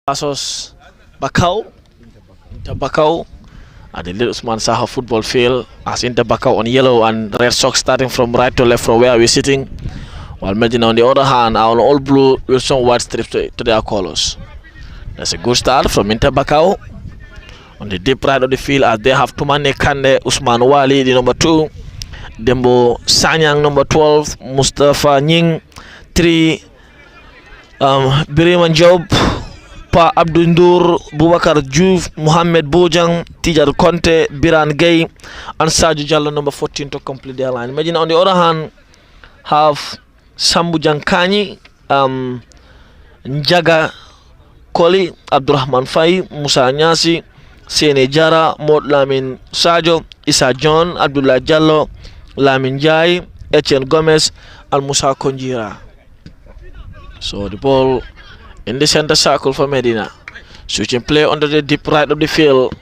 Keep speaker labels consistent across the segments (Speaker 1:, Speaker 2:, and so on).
Speaker 1: versus Bakau. Inter Bakau at the Little Usman Saha football field as Inter Bakau on yellow and red socks starting from right to left from where we're sitting, while Medina on the other hand are on all blue with some white strips to their colors. That's a good start from Inter Bakau on the deep right of the field as they have Tumane Kande, Usman Wali, the number 2, Dembo Sanyang, number 12, Mustafa Nying, 3, Biriman Job, Pa Abdundur, Bubakar Juve, Mohamed Bojang, Tijar Conte, Biran Gay, and Sadio Jallo, number 14, to complete their line. Medina on the other hand have Sambu Jankani, Njaga Koli, Abdurrahman Fai, Musa Nyasi, Sene Jara, Mod Lamin Sajo, Isa John, Abdullah Jallo, Lamin Jai, Etienne Gomez, and Musa Konjira. So the ball in the center circle for Medina. Switching play under the deep right of the field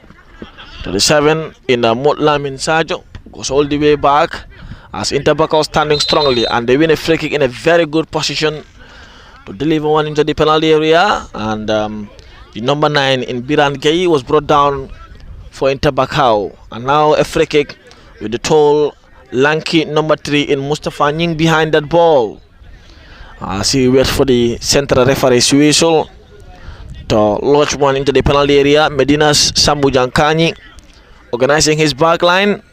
Speaker 1: to the 7 in the Mod Lamin Sajo. Goes all the way back as Inter Bakau standing strongly, and they win a free kick in a very good position to deliver one into the penalty area. And the number 9 in Biran Gay was brought down for Inter Bakau. And now a free kick with the tall, lanky number 3 in Mustafa Nying behind that ball. As he waits for the central referee's whistle to launch one into the penalty area. Medina's Sambu Jankani organizing his back line.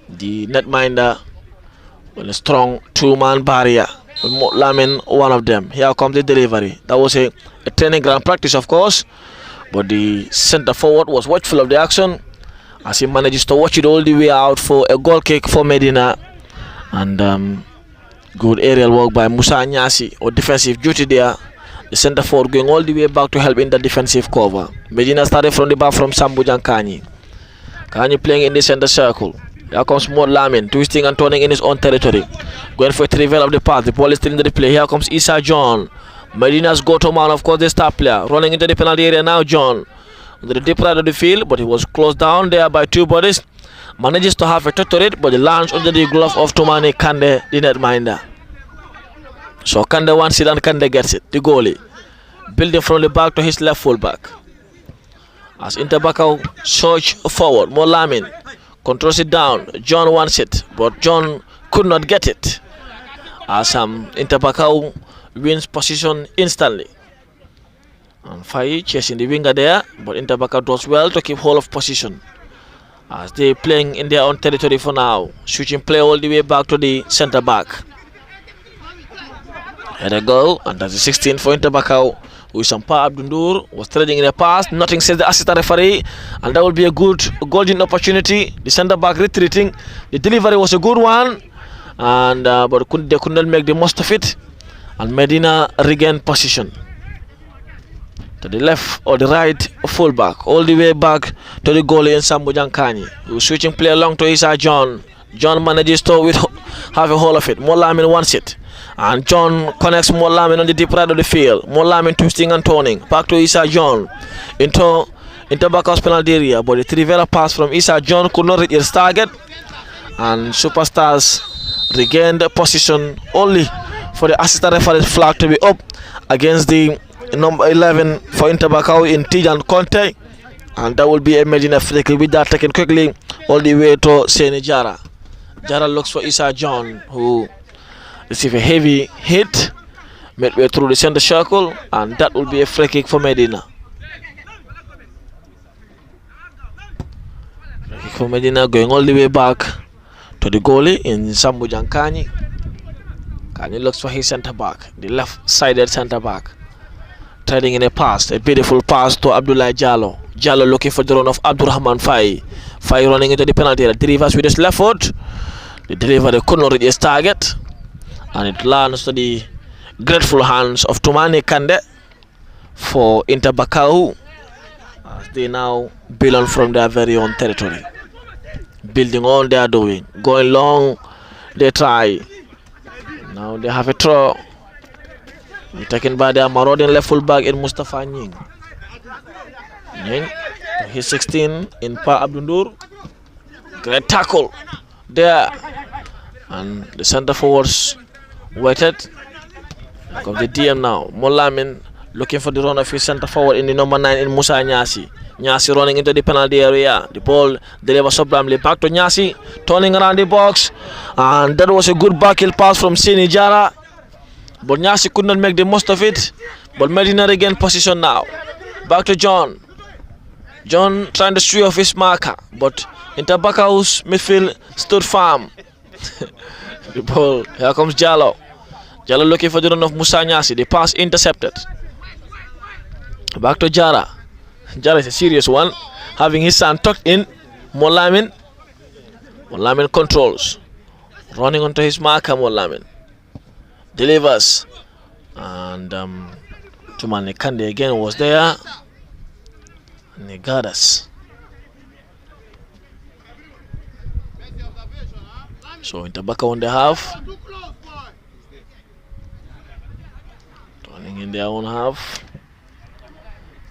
Speaker 1: The netminder with a strong 2-man barrier with Lamin, one of them. Here comes the delivery. That was a training ground practice, of course, but the center forward was watchful of the action as he manages to watch it all the way out for a goal kick for Medina. And good aerial work by Musa Nyasi, or defensive duty there. The center forward going all the way back to help in the defensive cover. Medina started from the back from Sambu Jankani. Kani playing in the center circle. Here comes Mod Lamin, twisting and turning in his own territory. Going for a trivial of the pass. The ball is still in the play. Here comes Isa John. Medina's go-to man, of course, the star player. Running into the penalty area now, John. Under the deep right of the field, but he was closed down there by 2 bodies. Manages to have a touch to it, but the lands under the glove of Tumane Kande, the netminder. So Kande wants it and Kande gets it, the goalie. Building from the back to his left fullback. As Inter Bakau surge forward, Mod Lamin controls it down. John wants it, but John could not get it. As Inter Bakau wins position instantly. And Fai chasing the winger there, but Inter Bakau does well to keep hold of position as they playing in their own territory for now. Switching play all the way back to the center back. Here they go, and that's the 16 for Inter Bakau, who is Pa Abdundur, was threading in the pass. Nothing says the assistant referee, and that will be a good golden opportunity. The center back retreating. The delivery was a good one, and but they could not make the most of it. And Medina regained position to the left or the right fullback, all the way back to the goalie in Sambu Jankani, who is switching play along to Isa John. John manages to have a hold of it. Mod Lamin wants it, and John connects Mod Lamin on the deep right of the field. Mod Lamin twisting and turning back to Isa John into Bakau's penalty area, but the trivial pass from Isa John could not reach its target, and Superstars regained position only for the assistant referee's flag to be up against the number 11 for Inter Bakau in Tijan Conte, and that will be a Medina free kick with that taken quickly all the way to Sene Jara. Jara looks for Isa John, who received a heavy hit midway through the center circle, and that will be a free kick for Medina. Free kick for Medina going all the way back to the goalie in Sambu Jankani. Kani looks for his center back, the left-sided center back. Trading in a pass, a beautiful pass to Abdullah Jallo. Jallo looking for the run of Abdurrahman Fai. Fai running into the penalty area. Delivers with his left foot. The delivery could not reach his target, and it lands to the grateful hands of Tumane Kande for Inter Bakau, as they now belong from their very own territory. Building on they are doing. Going long, they try. Now they have a throw. Taken by their marauding left full back in Mustafa Nying. Nying, he's 16 in Pa Abdundur. Great tackle there, and the center forwards waited. Comes the DM now. Mod Lamin looking for the run of his center forward in the number 9 in Musa Nyasi. Nyasi running into the penalty area. The ball delivers sublimely back to Nyasi, turning around the box, and that was a good backheel pass from Sini Jara, but Nyasi could not make the most of it. But Medina regain position now. Back to John. John trying to stray off his marker, but Inter Bakau's midfield stood firm. The ball, here comes Jallo. Jallo looking for the run of Musa Nyasi. The pass intercepted. Back to Jara. Jara is a serious one, having his hand tucked in. Molamin controls, running onto his marker. Molamin delivers, and Tumani Kande again was there, and he got us. So Inter Bakau on the half, turning in their own half.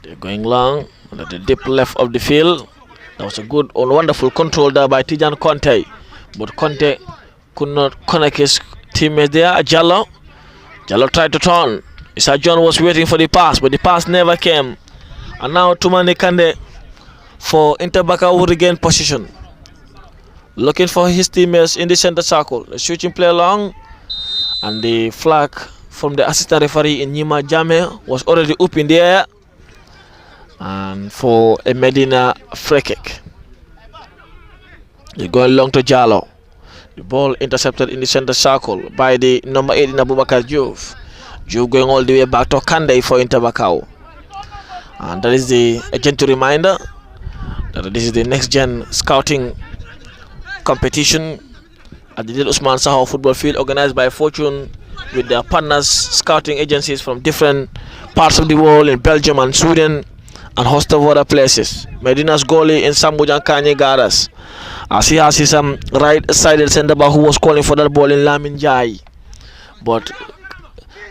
Speaker 1: They're going long at the deep left of the field. That was a good and wonderful control there by Tijan Conte, but Conte could not connect his teammates there. Jallo tried to turn. Issa John was waiting for the pass, but the pass never came. And now Tumani Kande for Inter Bakau will regain position, looking for his teammates in the center circle. The switching play long, and the flag from the assistant referee in Nima Jame was already up in the air, and for a Medina free kick. They're going long to Jallo. The ball intercepted in the center circle by the number 8 in Abubakar Diouf. Diouf going all the way back to Kande for Inter Bakau. And that is a gentle reminder that this is the next gen scouting competition at the Usman Saho football field, organized by Fortune with their partners, scouting agencies from different parts of the world in Belgium and Sweden, and host of other places. Medina's goalie in Sambujan Kanye Garas, as he has his right-sided centre back who was calling for that ball in Lamin Jai, but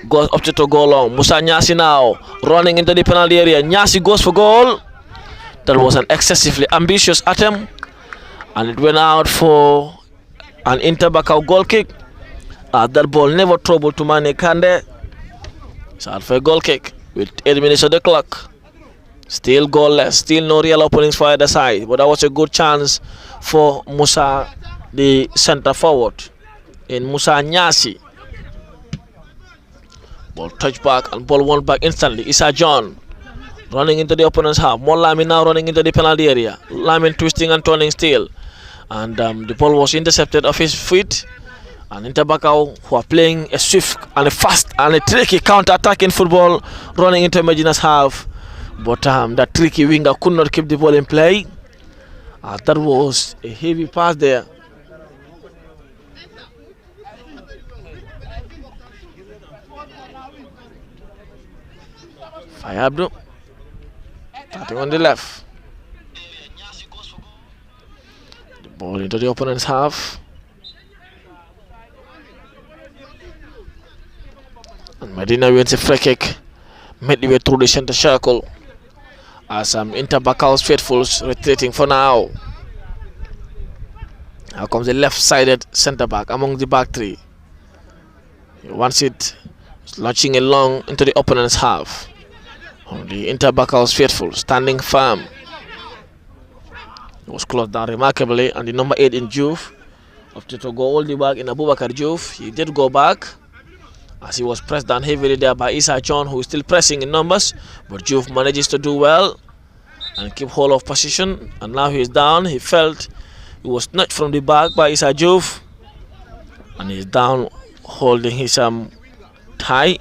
Speaker 1: goes up to go long. Musa Nyasi now running into the penalty area. Nyasi goes for goal. That was an excessively ambitious attempt, and it went out for an Inter Bakau goal kick. That ball never troubled Tumani Kande. It's out for a goal kick with 8 minutes of the clock. Still goalless, still no real openings for either side, but that was a good chance for Musa, the center forward, in Musa Nyasi. Ball touched back and ball won back instantly. Issa John running into the opponent's half. More Lamin now running into the penalty area. Lamin twisting and turning still, and the ball was intercepted off his feet. And Inter Bakau, who are playing a swift and a fast and a tricky counter-attacking football, running into Medina's half. But that tricky winger could not keep the ball in play. That was a heavy pass there. Fayabdo starting on the left. The ball into the opponent's half. And Medina wins a free kick midway through the center circle, as Inter Bakau's faithfuls retreating for now. Now comes the left-sided centre back among the back three. He wants it launching it long into the opponent's half. The Inter Bakau's faithful standing firm. It was closed down remarkably, and the number 8 in Diouf opted to go all the way back in Abubakar Diouf. He did go back, as he was pressed down heavily there by Issa John, who is still pressing in numbers, but Diouf manages to do well and keep hold of position. And now he is down. He felt he was snatched from the back by Issa Diouf, and he's down holding his tie.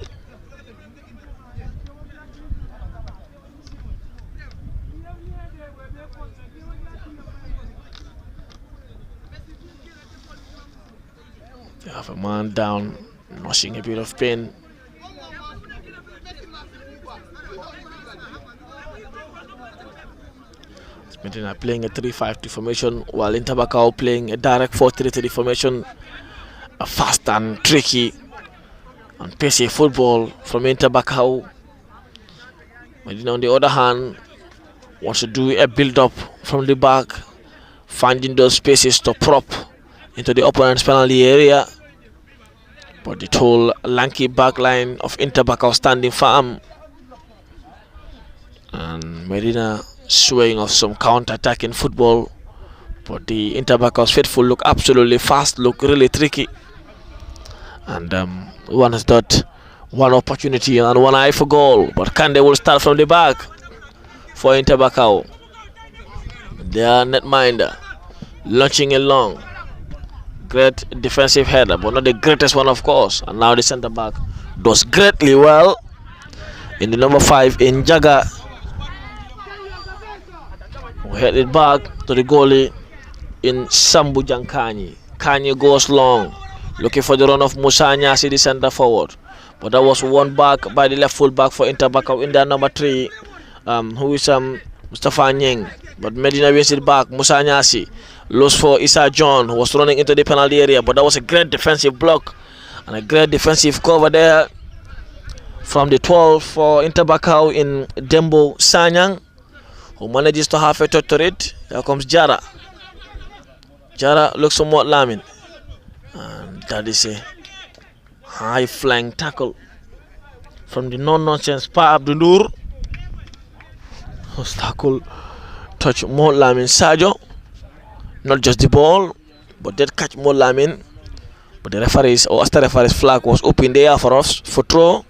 Speaker 1: They have a man down, nursing a bit of pain. Medina playing a 3-5-2 formation, while Inter Bakau playing a direct 4-3-3 formation. A fast and tricky and pacey football from Inter Bakau. Medina, on the other hand, wants to do a build-up from the back, finding those spaces to prop into the opponent's penalty area. But the tall, lanky back line of Inter Bakau standing firm. And Medina showing off some counter-attacking football, but the Interbacau's faithful look absolutely fast, look really tricky. And one has got one opportunity and one eye for goal, but Kande will start from the back for Interbacau. Their netminder launching it long. Great defensive header, but not the greatest one, of course. And now the centre back does greatly well in the number 5 in Jaga. We head it back to the goalie in Sambu Jankani. Kanye goes long, looking for the run of Musa Nyasi, the centre forward. But that was won back by the left full back for Interbacau in their number 3, who is Mustafa Nying. But Medina wins it back. Musa Nyasi lost for Issa John, who was running into the penalty area. But that was a great defensive block and a great defensive cover there from the 12 for Interbacau in Dembo Sanyang, who manages to have a touch to it. Here comes Jara. Jara looks somewhat Lamin. And that is a high flying tackle from the non-nonsense Pa Abdundur. Tackle touch Mo Lamin Sajo. Not just the ball, but did catch Mo Lamin. But the referee's or Asta referee's flag was up in the air for us for throw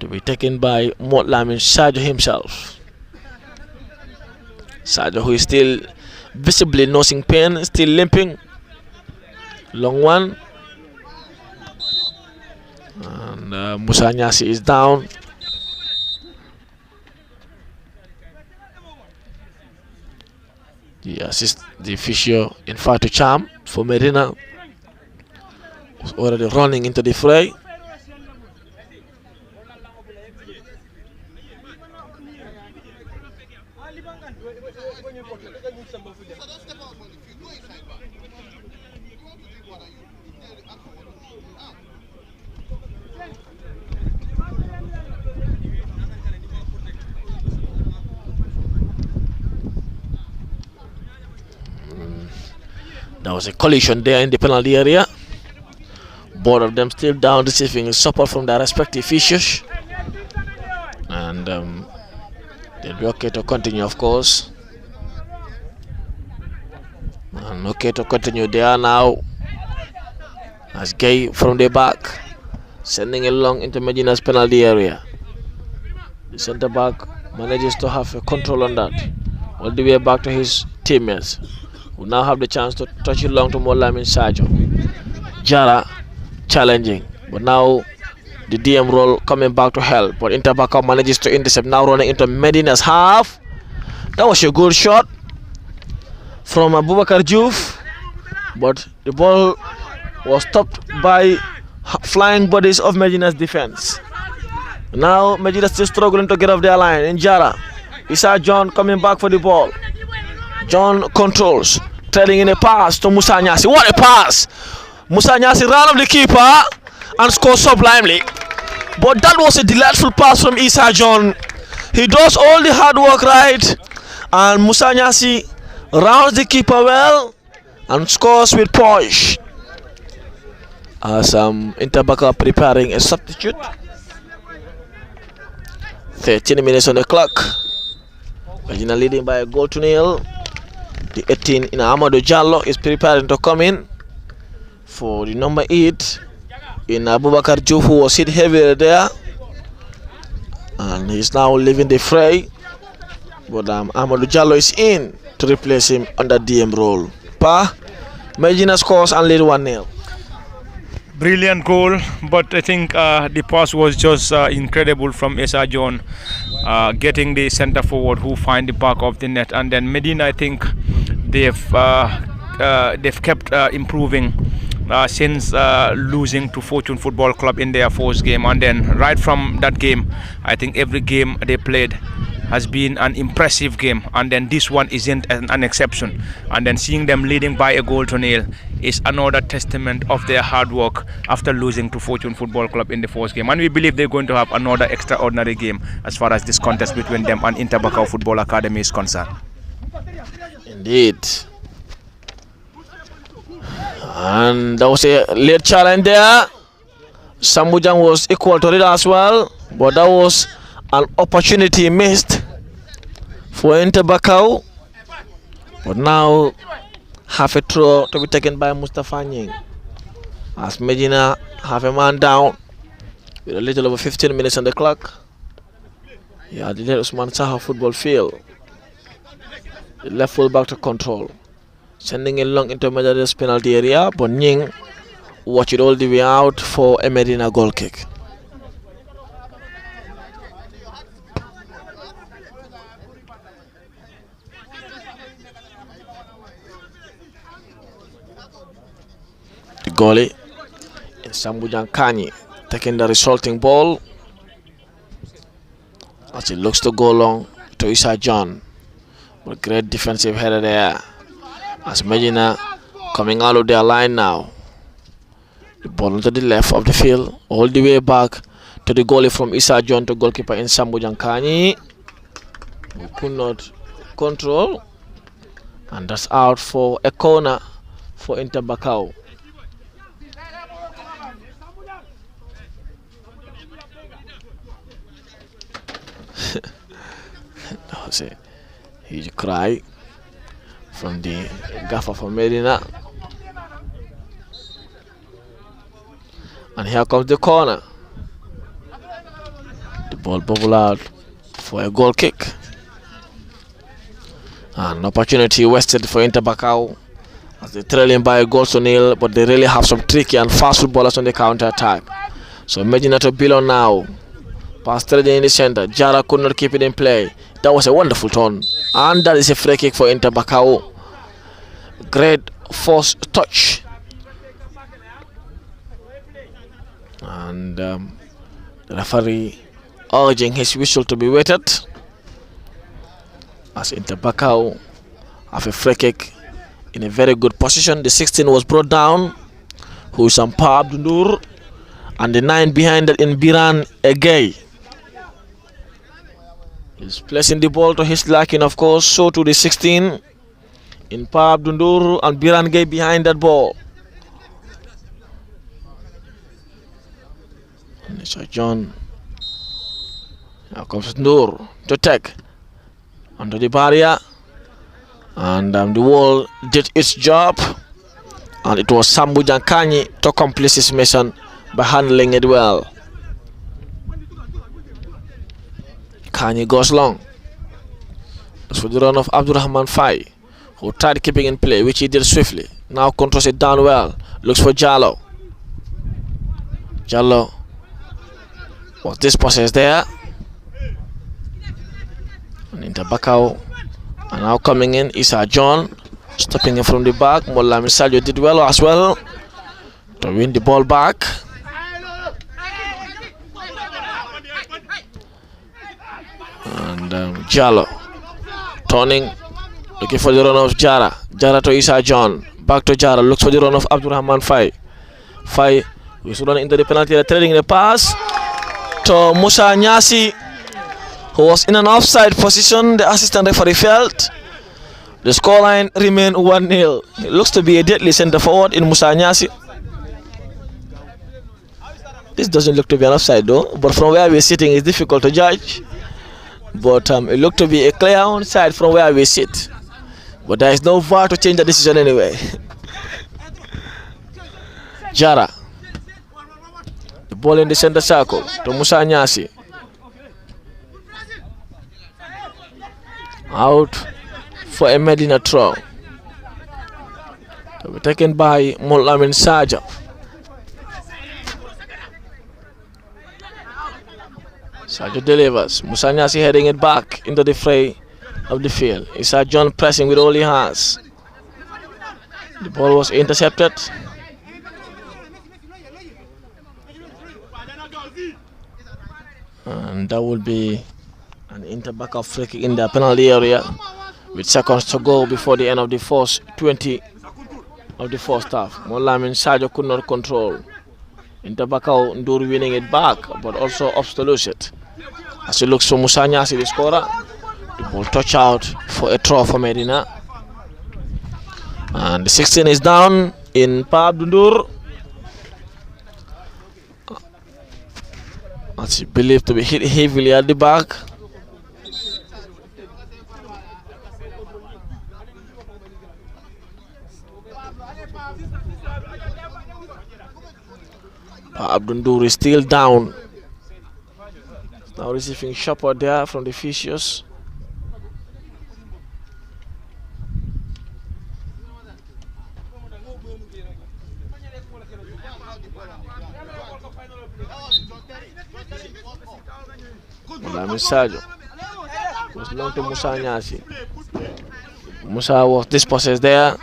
Speaker 1: to be taken by Mo Lamin Sajo himself. Sajo, who is still visibly nosing pain, still limping. Long one. And Musa Nyasi is down. The physio in Fatu Cham for Medina was already running into the fray. There was a collision there in the penalty area. Both of them still down, receiving support from their respective physios. And they'll be okay to continue, of course. And okay to continue there now. As Gay from the back, sending it long into Medina's penalty area. The centre back manages to have a control on that. All the way back to his teammates, who now have the chance to touch it long to Molamin Sajo. Jara challenging, but now the DM role coming back to help. But Interbacau manages to intercept, now running into Medina's half. That was a good shot from Abubakar Juf, but the ball was stopped by flying bodies of Medina's defense. Now Medina still struggling to get off their line. In Jara, Issa John coming back for the ball. John controls, trading in a pass to Musa Nyasi. What a pass! Musa Nyasi ran off the keeper and scored sublimely. But that was a delightful pass from Issa John. He does all the hard work right, and Musa Nyasi rounds the keeper well and scores with poise. As Interbacau preparing a substitute. 13 minutes on the clock. Medina leading by a goal to nil. The 18 in Amadou Jallo is preparing to come in for the number 8 in Abubakar Juf, who was hit heavily there, and he's now leaving the fray. But Amadou Jallo is in to replace him under DM role. Medina scores and lead 1-0.
Speaker 2: Brilliant goal, but I think the pass was just incredible from Issa John, getting the centre forward who find the back of the net, and then Medina, I think they've kept improving since losing to Fortune Football Club in their first game, and then right from that game, I think every game they played has been an impressive game, and then this one isn't an exception. And then seeing them leading by a goal to nil is another testament of their hard work after losing to Fortune Football Club in the first game. And we believe they're going to have another extraordinary game as far as this contest between them and Interbacau Football Academy is concerned.
Speaker 1: Indeed. And there was a late challenge there. Sambujang was equal to it as well, but that was An opportunity missed for Inter Bakau, but now half a throw to be taken by Mustafa Nying. As Medina have a man down with a little over 15 minutes on the clock. Yeah, the Usman Saha football field. The left full back to control. Sending it long into Medina's penalty area, but Nying watch it all the way out for a Medina goal kick. The goalie in Sambujan Kanyi taking the resulting ball as it looks to go long to Issa John. But great defensive header there as Medina coming out of their line now. The ball to the left of the field, all the way back to the goalie from Issa John to goalkeeper in Sambujan Kanyi. We could not control, and that's out for a corner for Inter Bakau. That was a huge cry from the gaffer for Medina. And here comes the corner. The ball bubble out for a goal kick. An opportunity wasted for Inter Bakau as they're trailing by a goal to nil, but they really have some tricky and fast footballers on the counter attack. So Medina to Bilo now. Pass straight in the center. Jara could not keep it in play. That was a wonderful turn. And that is a free kick for Inter Bakau. Great force touch. And the referee urging his whistle to be waited. As Inter Bakau have a free kick in a very good position. The 16 was brought down. Husam Abdundur. And the 9 behind that in Biran Egay. He's placing the ball to his liking, of course. So to the 16 in Abdundur and Biran Egay behind that ball. And so John. Now comes Nur to take under the barrier. And the wall did its job. And it was Sambujan Kanyi to complete his mission by handling it well. Kanyi goes long. As for the run of Abdurrahman Fai, who tried keeping in play, which he did swiftly. Now controls it down well. Looks for Jallo. Jallo was dispossessed there. And Inter Bakau are now coming in. Issa John stopping him from the back. Mollamin Sadio did well as well to win the ball back. And Jallo turning, looking for the run of Jara. Jara to Issa John. Back to Jara. Looks for the run of Abdurrahman Fai. Fai is running into the penalty area, trading the pass to Musa Nyasi, who was in an offside position. The assistant referee felt. The scoreline remained 1-0. It looks to be a deadly centre forward in Musa Nyasi. This doesn't look to be an offside though, but from where we're sitting it's difficult to judge. But it looked to be a clear onside from where we sit. But there is no VAR to change the decision anyway. Jara. The ball in the center circle to Musa Nyasi. Out for a Medina throw. To be taken by Mollamin Sadio. Sadio delivers. Musa Nyasi heading it back into the fray of the field. Issa John pressing with all he has. The ball was intercepted. And that will be an Inter Bakau free kick in the penalty area with seconds to go before the end of the first 20 of the first half. Mollamin Sadio could not control. Inter Bakau Ndur winning it back, but also opts to lose it. As he looks for Musa Nyasi, the scorer. The ball touch out for a throw for Medina. And the 16 is down in Ndur. As he believed to be hit heavily at the back. Abdundur is still down. Now receiving support there from the Physios. Lamin Sadio was long to Musa Nyasi. Musa was dispossessed there.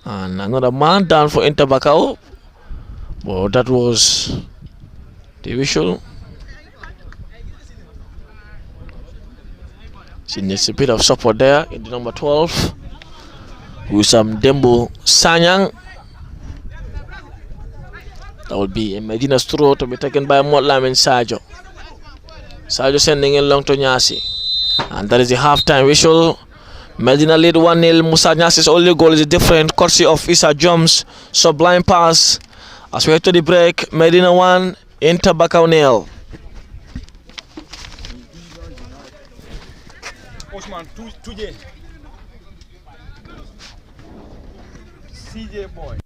Speaker 1: And another man down for Inter Bakau. Well, that was the visual. She needs a bit of support there in the number 12. With some Dembo Sanyang. That will be a Medina's throw to be taken by Motlam and Sajo. Sajo sending in long to Nyasi. And that is the halftime whistle. Medina lead 1-0. Musa Nyasi's only goal is a different courtesy of Issa Joms. Sublime pass. As we head to the break, Medina 1, Inter Bakau 0.
Speaker 2: Osman, 2J. CJ boy.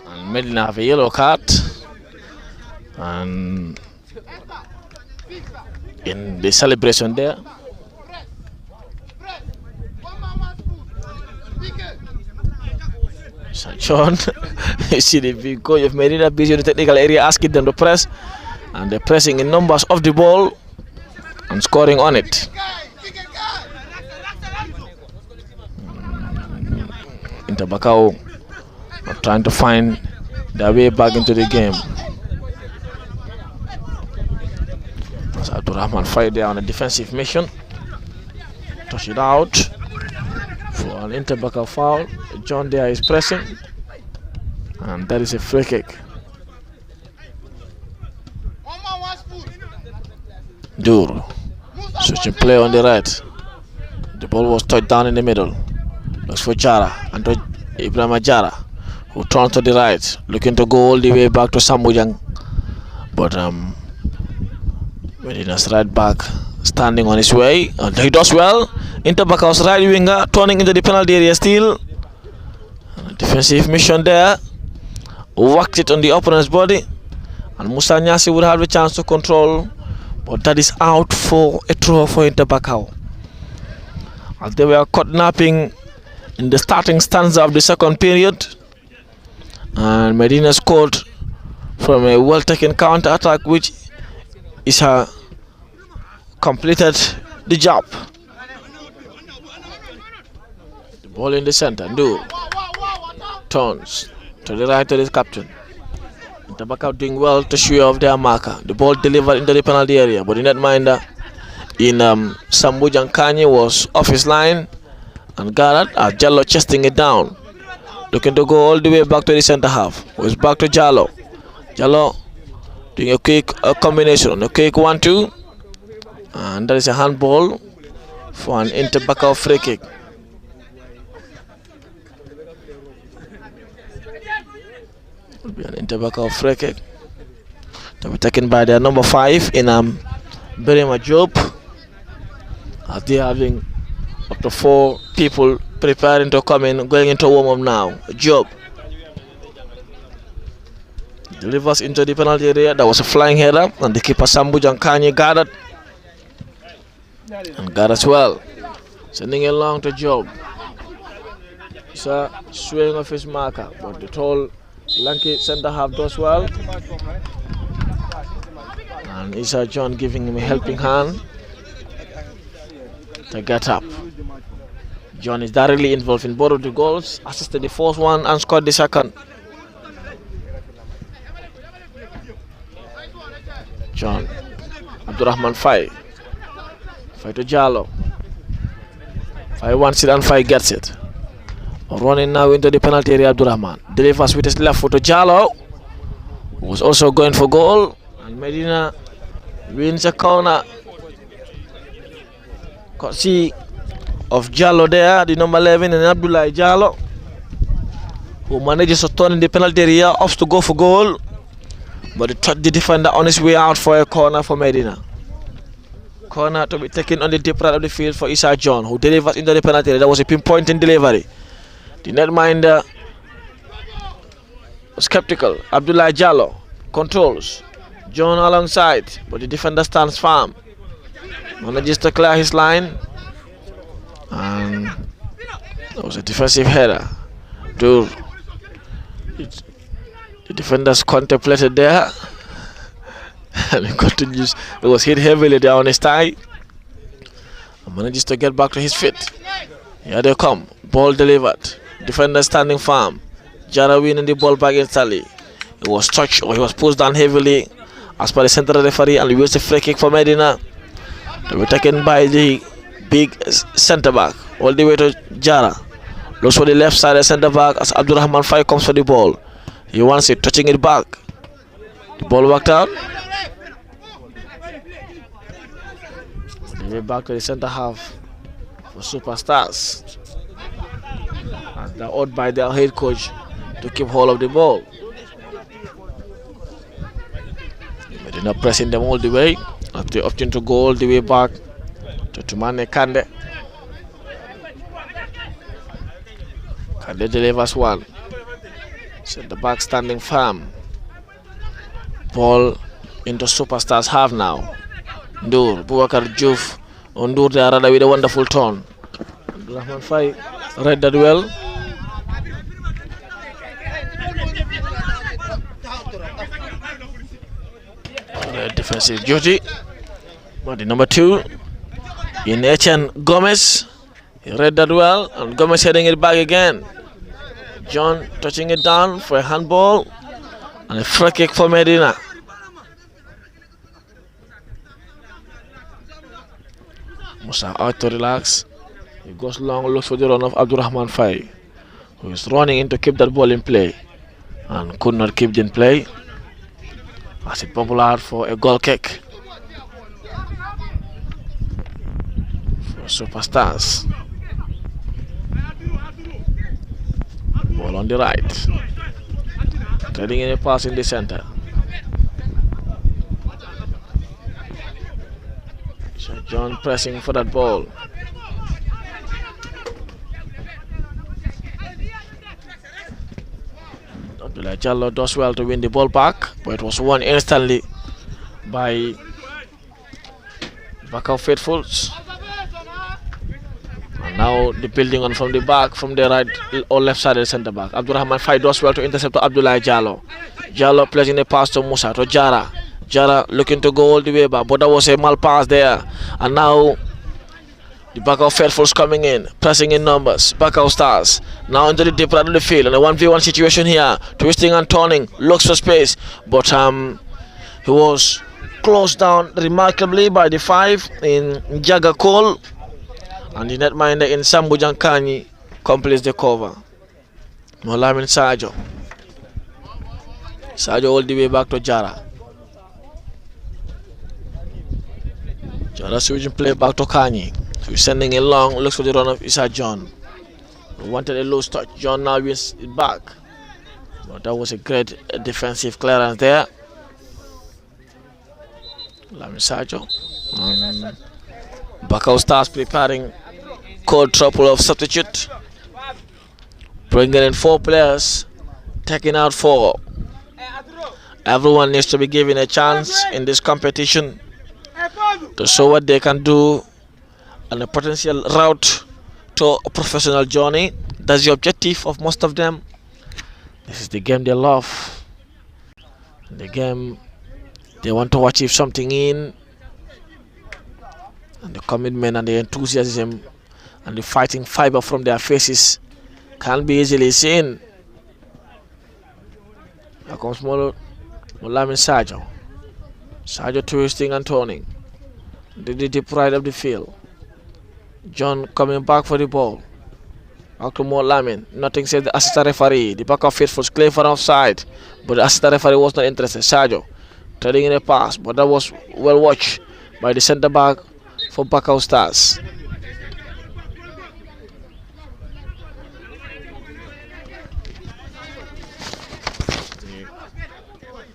Speaker 1: And Medina have a yellow card. And in the celebration there, John, you see the big coach of Medina busy in the technical area asking them to press, and they're pressing in numbers of the ball and scoring on it. Inter Bakau are trying to find their way back into the game. As Abdurrahman fight there on a defensive mission. Touch it out for an Inter Bakau foul. John there is pressing, and that is a free kick. Dur switching play on the right. The ball was touched down in the middle. Looks for Jara, and to Ibrahim Jara, who turns to the right, looking to go all the way back to Sambujang. But Medina's right back standing on his way, and he does well. Inter Bakau's right winger turning into the penalty area still. Defensive mission there. Whacked it on the opponent's body, and Musa Nyasi would have a chance to control, but that is out for a throw for Inter Bakau. As they were caught napping in the starting stanza of the second period, and Medina scored from a well-taken counter-attack, which is completed the job. The ball in the center, Ndur turns to the right of his captain. Inter Bakau doing well to show off their marker. The ball delivered into the penalty area, but the netminder in Sambujang Kanye was off his line, and Garrett Jallo chesting it down, looking to go all the way back to the center half. It was back to Jallo. Jallo doing a quick combination, a quick 1-2, and that is a handball for an Inter Bakau free kick. Will be an Inter Bakau free kick to be taken by their number 5 in Berima Job. As they are having up to 4 people preparing to come in, going into warm-up now. Job delivers into the penalty area. That was a flying header, and the keeper Sambujang Kanye guarded, and guarded as well. Sending it along to Job. It's a swing of his marker, but the tall, lanky centre half does well. And Isa John giving him a helping hand to get up. John is directly involved in both of the goals, assisted the first one and scored the second. John Abdurrahman Fai to Jallo. Fai wants it and Fai gets it. Running now into the penalty area. Abdurrahman delivers with his left foot to Jallo, who was also going for goal, and Medina wins a corner. Courtesy of Jallo there, the number 11, and Abdullah Jallo, who manages to turn in the penalty area, opts to go for goal, but it touched the defender on his way out for a corner for Medina. Corner to be taken on the deep right of the field for Isa John, who delivers into the penalty area. That was a pinpointing delivery. The netminder was skeptical. Abdullah Jallo controls. John alongside, but the defender stands firm. Manages to clear his line, and that was a defensive header. The defenders contemplated there, and he continues. It was hit heavily there on his thigh, and manages to get back to his feet. Here they come. Ball delivered. Defender standing firm. Jara winning the ball back instantly. It was touched, or he was pushed down heavily as per the central referee, and we use a free kick for Medina to be taken by the big centre back all the way to Jara. Looks for the left side centre back as Abdurrahman Fai comes for the ball. He wants it, touching it back. The ball worked out. The way back to the centre half for Superstars. And they're out by their head coach to keep hold of the ball. Medina pressing them all the way, as they opting to go all the way back to Tumane Kande. Kande delivers one. Centre back standing firm. Ball into superstars half now. Ndur, Boubacar Diouf. Ndur they are rather with a wonderful turn. Abdurrahman Fai read that well. Defensive duty. But the number 2 in Nextgen Gomez. He read that well, and Gomez heading it back again. John touching it down for a handball and a free kick for Medina. Musa out to relax. He goes long, looks for the run of Abdurrahman Fai, who is running in to keep that ball in play and could not keep it in play as it bubbled out for a goal kick for Superstars. Ball on the right, trading in a pass in the center. John pressing for that ball. Abdullah Jallo does well to win the ball back, but it was won instantly by Bakau Faithfuls. And now the building on from the back, from the right or left side of the centre back. Abdurrahman Fai does well to intercept Abdullah Jallo. Jallo placing the pass to Musa, to Jara. Jara looking to go all the way back, but that was a mal pass there. And now the Bakau Faithfuls coming in, pressing in numbers. Bakau Stars now into the deep right of the field, and a 1v1 situation here. Twisting and turning, looks for space, but he was closed down remarkably by the 5 in Jaga Cole, and the netminder in Sambu Jankani completes the cover. Molamin Sajo. Sajo all the way back to Jara. Jara switching play back to Kanye. He's sending it long, looks for the run of Issa John. He wanted a loose touch. John now wins it back. But that was a great defensive clearance there. Lamin Sajo. Bakau Stars preparing cold trouble of substitute. Bringing in 4 players, taking out 4. Everyone needs to be given a chance in this competition to show what they can do and a potential route to a professional journey. That's the objective of most of them. This is the game they love, the game they want to achieve something in, and the commitment and the enthusiasm and the fighting fiber from their faces can't be easily seen. Here comes Molamin Sajo. Sajo twisting and turning. The deep right of the field. John coming back for the ball. Back to Molamin. Nothing says the assistant referee. The Bakau Faithfuls claim for offside, but the assistant referee was not interested. Sajo trading in a pass, but that was well watched by the centre back for Bakau Stars.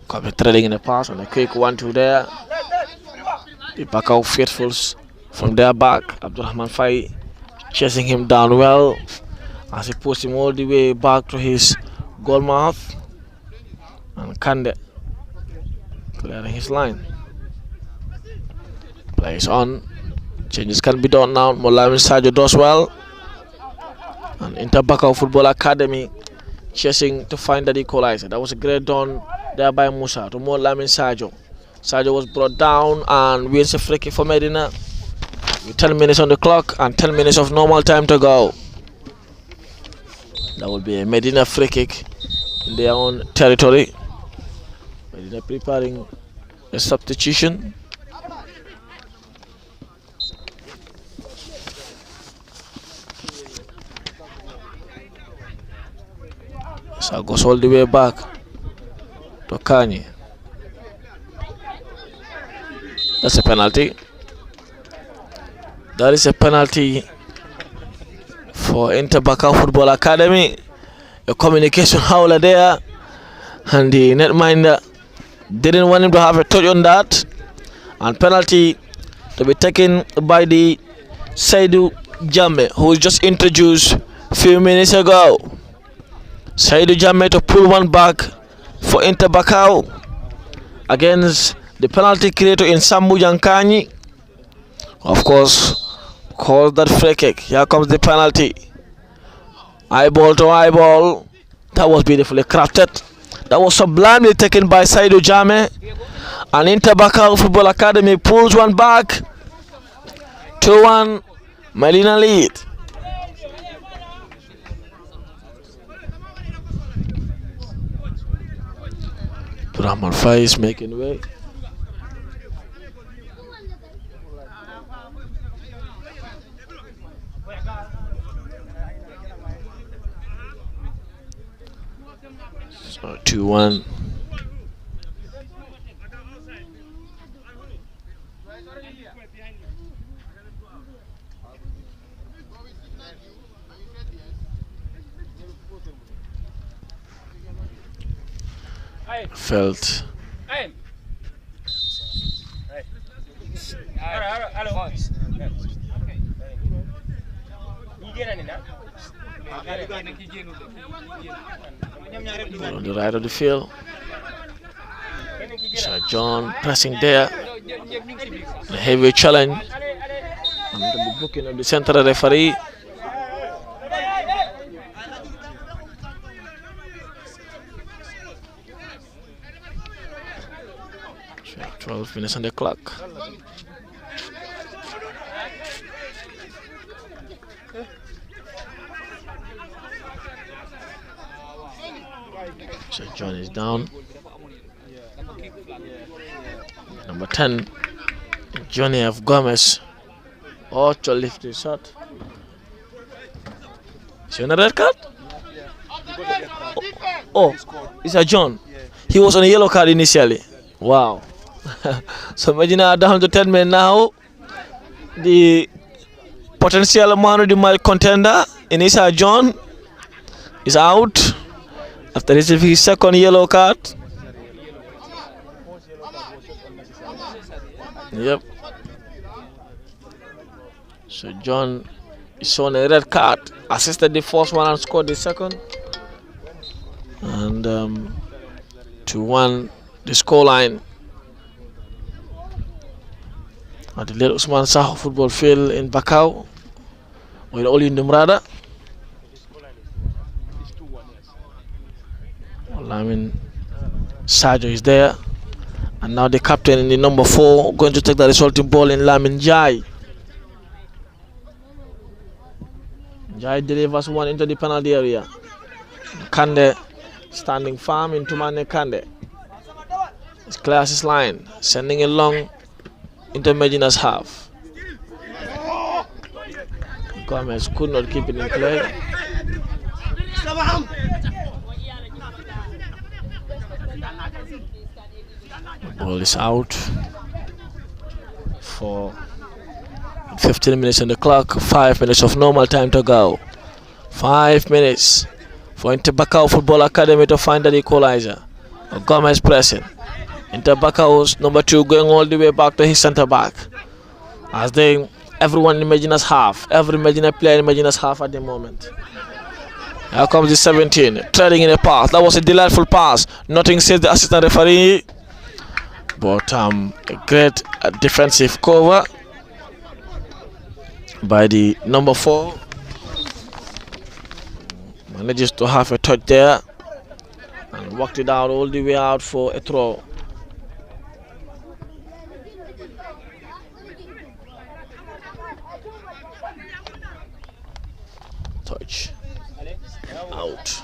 Speaker 1: Coming trading in a pass and a quick 1-2 there. The Bakau Faithfuls from their back. Abdurrahman Fai chasing him down well as he pushes him all the way back to his goal mouth. And Kande clearing his line. Plays on. Changes can be done now. Molamin Sajo does well. And Inter Bakau Football Academy chasing to find that equalizer. That was a great done there by Musa to Molamin Sajo. Sajo was brought down and wins a free kick for Medina with 10 minutes on the clock and 10 minutes of normal time to go. That will be a Medina free kick in their own territory. Medina preparing a substitution. So goes all the way back to Kanye. That's a penalty. That is a penalty for Inter Bakau Football Academy. A communication howler there, and the netminder didn't want him to have a touch on that. And penalty to be taken by the Saidu Jame, who was just introduced a few minutes ago. Saidou Jammeh to pull one back for Inter Bakau against the penalty creator in Sambu Jankani. Of course, calls that free kick. Here comes the penalty. Eyeball to eyeball. That was beautifully crafted. That was sublimely taken by Saidou Jammeh. And Inter Bakau Football Academy pulls one back. 2-1. Medina lead. Rahman Fai is making way. So 2-1. Felt on the right of the field. Sir John pressing there. A heavy challenge under the booking of the central referee. 12 minutes on the clock. So John is down. Number 10, Johnny F. Gomez. Oh, to lift his shot. Is he on a red card? Oh, it's a John. He was on a yellow card initially. Wow. So Medina down to 10 men now. The potential man of the match contender, Inisa John, is out after receiving his second yellow card. Yep. So John is shown a red card, assisted the first one and scored the second. And 2-1 the scoreline at the Late Usman Saho football field in Bakau with Oli Numrada. Lamin Sajo is there, and now the captain in the number 4 going to take the resulting ball in Lamin Jai. Jai delivers one into the penalty area. Kande standing firm into Mane Kande. It's clears his line, sending it long into Medina's half. Gomez could not keep it in play. The ball is out for 15 minutes on the clock. 5 minutes of normal time to go. 5 minutes for Inter Bakau Football Academy to find the equalizer. Gomez pressing. Inter Bakau's number 2 going all the way back to his centre back. As everyone in Medina's half, every Medina player in Medina's half at the moment. Here comes the 17, treading in a pass. That was a delightful pass. Nothing says the assistant referee. But a great defensive cover by the number 4. Manages to have a touch there and worked it out all the way out for a throw. Touch. Out.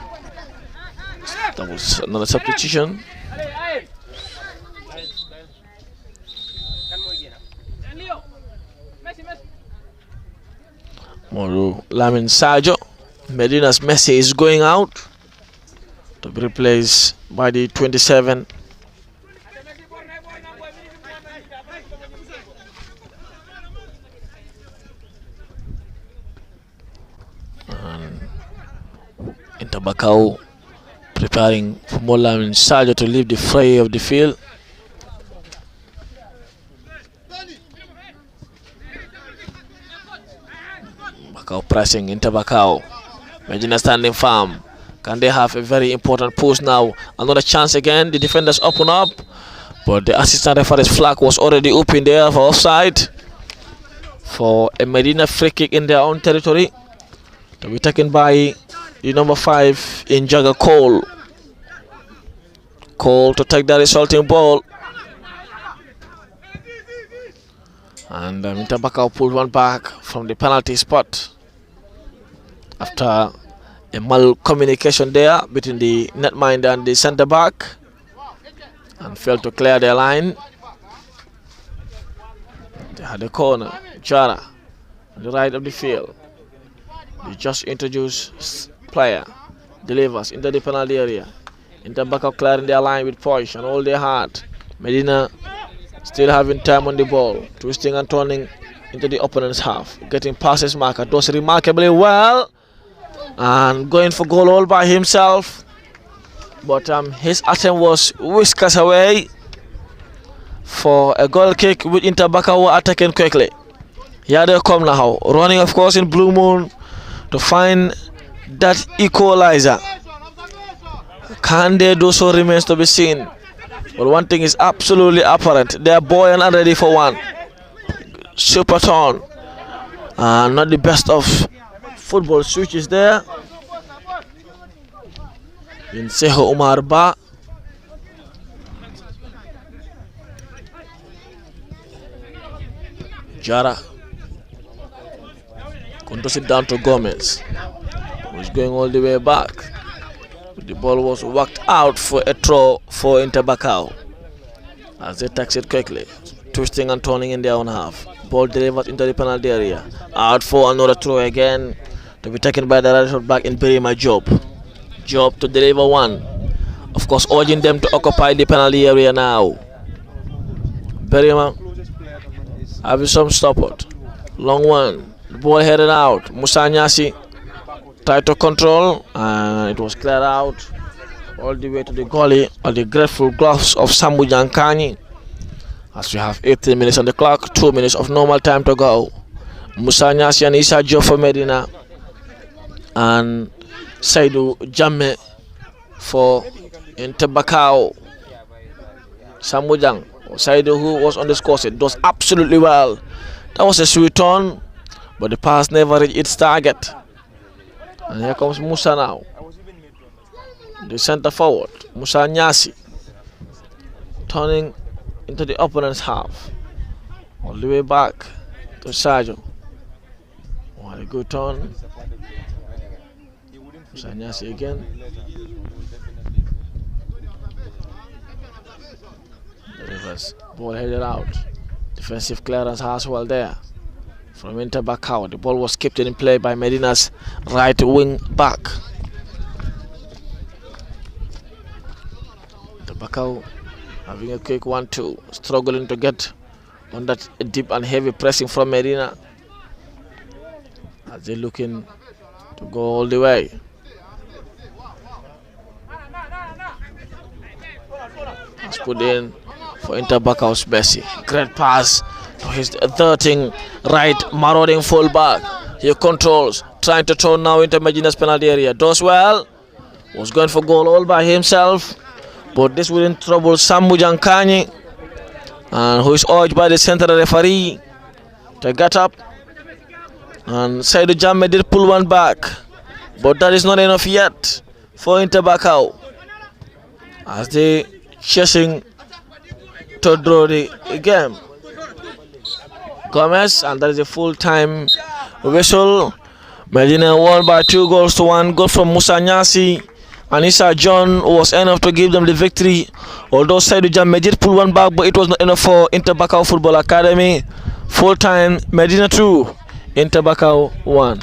Speaker 1: That was another substitution. Moru Lamin Sajo. Medina's Messi is going out to be replaced by the 27. Inter Bakau preparing for Lamin Sajo to leave the fray of the field. Bakau pressing Inter Bakau. Medina standing firm. Can they have a very important push now? Another chance again. The defenders open up, but the assistant referee's flag was already up in the air for offside for a Medina free kick in their own territory to be taken by the number 5 in Jagger Cole. Cole to take the resulting ball. And Inter Bakau pulled one back from the penalty spot after a malcommunication there between the netminder and the centre back, and failed to clear their line. They had a corner. Jara on the right of the field. The just introduced player delivers into the penalty area. Inter Bakau clearing their line with poise and all their heart. Medina still having time on the ball, twisting and turning into the opponent's half, getting passes. Marker does remarkably well and going for goal all by himself, but his attempt was whiskers away for a goal kick with Inter Bakau attacking quickly. Here they come now, running of course in Blue Moon to find that equalizer. Can they do so remains to be seen, but one thing is absolutely apparent: they are buoyant and ready for one. Super turn, not the best of football switches there. In Seho Umar Ba. Jara contoss it down to Gomez, who's going all the way back. The ball was whacked out for a throw for Inter Bakau as they tax it quickly, twisting and turning in their own half. Ball delivered into the penalty area. Out for another throw again to be taken by the right shot back in Berima Job. Job to deliver one. Of course, urging them to occupy the penalty area now. Berima having some support. Long one. The ball headed out. Musa Nyasi tried to control, and it was cleared out all the way to the goalie on the grateful gloves of Sambu Jankani. As we have 18 minutes on the clock, 2 minutes of normal time to go. Musa Nyasi and Issa Joe for Medina, and Saidu Jamme for Inter Bakau. Sambu Jang, Saidu, who was on the score sheet, does absolutely well. That was a sweet turn, but the pass never reached its target. And here comes Musa now, the centre forward, Musa Nyasi, turning into the opponent's half, all the way back to Sajo. What a good turn. Musa Nyasi again. The reverse, ball headed out. Defensive clearance as well there from Inter Bakau. The ball was kept in play by Medina's right wing back. Inter Bakau having a quick 1-2, struggling to get on that deep and heavy pressing from Medina as they're looking to go all the way. Let's put in for Inter Bakau's Bessie. Great pass to his 13 right marauding fullback. He controls, trying to turn now into Medina's penalty area. Does well. Was going for goal all by himself, but this wouldn't trouble Sambu Jankani, and who is urged by the central referee to get up. And Saidu Jamme did pull one back, but that is not enough yet for Inter Bakau as they chasing to draw the game. Gomez, and that is a full-time whistle. Medina won by 2-1. Goal from Musa Nyasi and Issa John was enough to give them the victory. Although Saidu Jamme did pull one back, but it was not enough for Inter Bakau Football Academy. Full-time Medina 2, Inter Bakau 1.